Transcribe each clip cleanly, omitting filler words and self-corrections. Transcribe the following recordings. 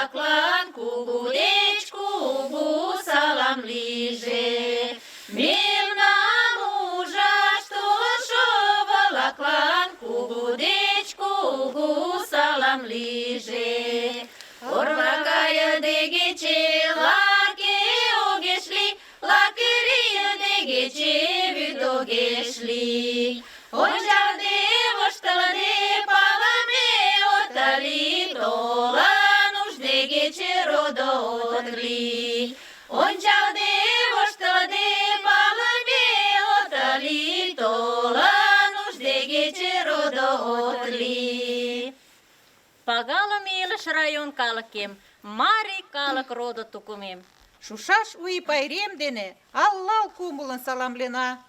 волаклан кугу деч кугу салам лийже. Мемнам ужаш толшо волаклан кугу деч кугу салам лийже. Орва кайыде кече лаке огеш лий, лаке лийыде кече вӱд огеш лий. Ончалде, воштылде, палыме от лий, толын ужде кече родо от лий. Ончалде, воштылде, палыме от лий, толын ужде кече родо от лий. Пагалыме илыш район калыкем, марий калык родо тукымем. Шушаш у ий пайрем дене аллал кумылын саламлена.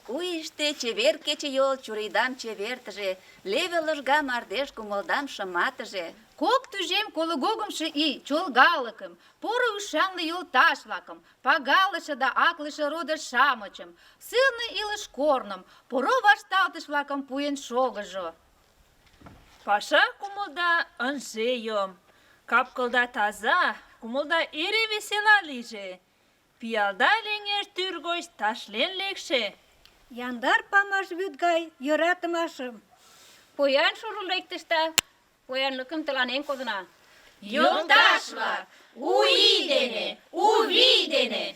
У ийыште чевер кечыйол чурийдам чевертыже, леве лыжга мардеж кумылдам шыматыже. Кок тӱжем колыгогымшо ий чолгалыкым, поро ӱшанле йолташ-влакым, пагалыше да аклыше родо-шамычым, сылне илыш корным, поро вашталтыш-влакым пуэн шогыжо. Паша кумылда ынже йом. Кап-кылда таза, кумылда эре весела лийже. Пиалда леҥеж тӱр гоч ташлен лекше. Яндар памаш вӱд гай йӧратымашым. Поян шурыл лектеш да, поянлыкым тыланен кодына. Йолташ-влак, у ий дене, у вий дене